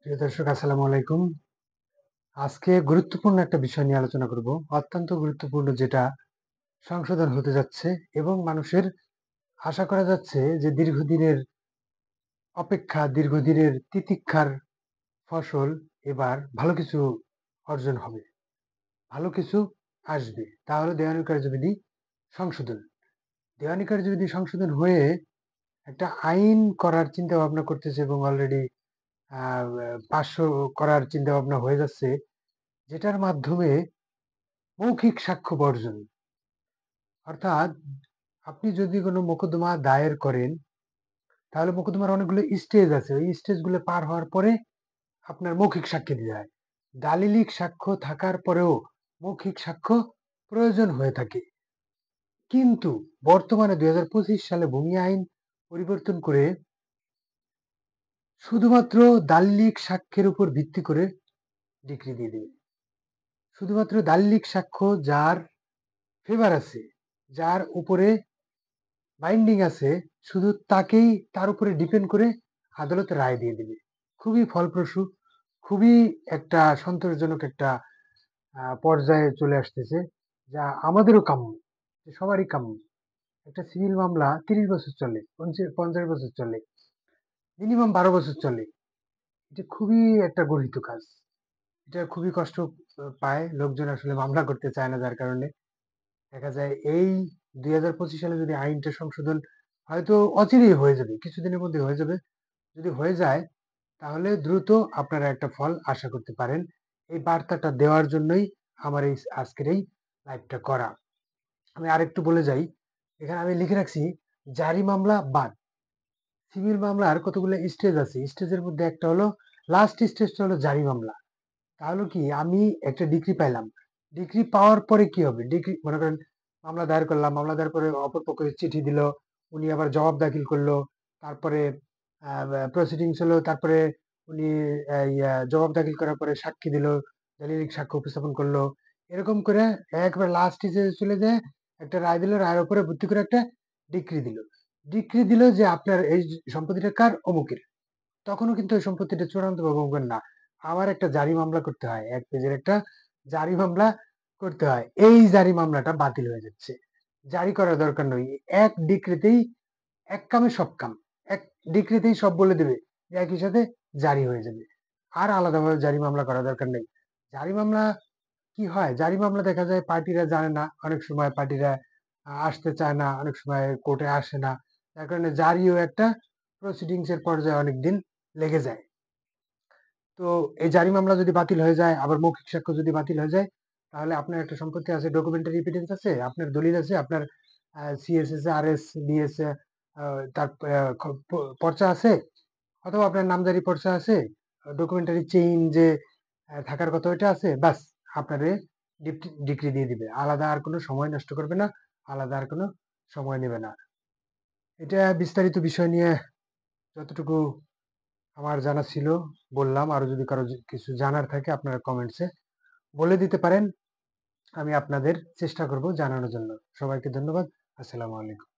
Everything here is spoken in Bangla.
প্রিয় দর্শক, আসসালামু আলাইকুম। আজকে গুরুত্বপূর্ণ একটা বিষয় নিয়ে আলোচনা করব। অত্যন্ত গুরুত্বপূর্ণ, যেটা সংশোধন হতে যাচ্ছে এবং মানুষের আশা করা যাচ্ছে যে দীর্ঘদিনের অপেক্ষা, দীর্ঘদিনের তিতিক্ষার ফসল এবার ভালো কিছু অর্জন হবে, ভালো কিছু আসবে। তা হলো দেওয়ানি কার্যবিধি সংশোধন। দেওয়ানি কার্যবিধি সংশোধন হয়ে একটা আইন করার চিন্তা ভাবনা করতেছে এবং অলরেডি পাঁচশো করার চিন্তা ভাবনা হয়ে যাচ্ছে, যেটার মাধ্যমে মৌখিক সাক্ষ্য বর্জন, অর্থাৎ আপনি যদি কোনো মোকদ্দমা দায়ের করেন, তাহলে মোকদ্দমার অনেকগুলো স্টেজ আছে। ওই স্টেজগুলো পার হওয়ার পরে আপনার মৌখিক সাক্ষী দিতে হয়। দালিলিক সাক্ষ্য থাকার পরেও মৌখিক সাক্ষ্য প্রয়োজন হয়ে থাকে। কিন্তু বর্তমানে ২০২৫ সালে ভূমি আইন পরিবর্তন করে শুধুমাত্র দালিলিক সাক্ষ্যের উপর ভিত্তি করে ডিক্রি দিয়ে দেবে। শুধুমাত্র দালিলিক সাক্ষ্য যার ফেভার আছে, যার উপরে বাইন্ডিং আছে, শুধু তাকেই, তার উপরে ডিপেন্ড করে আদালত রায় দিয়ে দিবে। খুবই ফলপ্রসূ, খুবই একটা সন্তোষজনক একটা পর্যায়ে চলে আসতেছে, যা আমাদেরও কাম্য, যে সবারই কাম্য। একটা সিভিল মামলা ৩০ বছর চলে, ৫০ বছর চলে, মিনিমাম ১২ বছর চলে। এটা খুবই একটা গর্হিত কাজ। এটা খুবই কষ্ট পায় লোকজন, আসলে মামলা করতে চায় না, যার কারণে দেখা যায় এই ২০২৫ সালে যদি আইনটা সংশোধন হয়তো অচিরেই হয়ে যাবে, কিছুদিনের মধ্যে হয়ে যাবে। যদি হয়ে যায়, তাহলে দ্রুত আপনারা একটা ফল আশা করতে পারেন। এই বার্তাটা দেওয়ার জন্যই আমার এই আজকের এই লাইভটা করা। আমি আরেকটু বলে যাই, এখানে আমি লিখে রাখছি জারি মামলা বাদ। সিভিল মামলার কতগুলো স্টেজ আছে, স্টেজের মধ্যে একটা হলো, লাস্ট স্টেজটা হলো জারি মামলা। তাহলে কি, আমি একটা ডিগ্রি পাইলাম, ডিগ্রি পাওয়ার পরে কি হবে? ডিগ্রি মনে করেন মামলা দায়ের করলাম, মামলা দায়ের করে অপরপক্ষ চিঠি দিল, উনি আবার জবাব দাখিল করলো, তারপরে প্রসিডিংস হলো, তারপরে উনি জবাব দাখিল করার পরে সাক্ষী দিল, দলিলিক সাক্ষ্য উপস্থাপন করলো, এরকম করে একবার লাস্ট স্টেজে চলে যায়, একটা রায় দিল, রায়ের উপরে ভিত্তি করে একটা ডিক্রি দিল। ডিক্রি দিল যে আপনার এই সম্পত্তিটা কার, অমুকের। তখনও কিন্তু ওই সম্পত্তিটা চূড়ান্ত বা অমুকের না। আবার একটা জারি মামলা করতে হয়, ১ পেজের একটা জারি মামলা করতে হয়। এই জারি মামলাটা বাতিল হয়ে যাচ্ছে, জারি করার দরকার নেই। এক ডিক্রিতেই এক কামে সব কাম, এক ডিক্রিতেই সব বলে দেবে, যে একই সাথে জারি হয়ে যাবে। আর আলাদাভাবে জারি মামলা করার দরকার নেই। জারি মামলা কি হয়, জারি মামলা দেখা যায় পার্টিরা জানে না, অনেক সময় পার্টিরা আসতে চায় না, অনেক সময় কোর্টে আসে না, যার কারণে জারিও একটা প্রসিডিংস এর পর্যায়ে অনেকদিন লেগে যায়। তো এই জারি মামলা যদি বাতিল হয়ে যায়, আবার মৌখিক সাক্ষ্য যদি বাতিল হয়ে যায়, তাহলে আপনার একটা সম্পত্তি আছে, ডকুমেন্টারি এভিডেন্স আছে, আপনার দলিল আছে, আপনার সিএসএস, আরএস, ডিএস, তার পর্চা আছে, অথবা আপনার নামজারি পর্চা আছে, ডকুমেন্টারি চেইন যে থাকার কথা ওইটা আছে, বাস আপনারে ডিক্রি দিয়ে দিবে। আলাদা আর কোনো সময় নষ্ট করবে না, আলাদা আর কোনো সময় নেবে না। এটা বিস্তারিত বিষয় নিয়ে যতটুকু আমার জানা ছিল বললাম। আরো যদি কারো কিছু জানার থাকে, আপনারা কমেন্টসে বলে দিতে পারেন। আমি আপনাদের চেষ্টা করব জানানোর জন্য। সবাইকে ধন্যবাদ। আসসালামু আলাইকুম।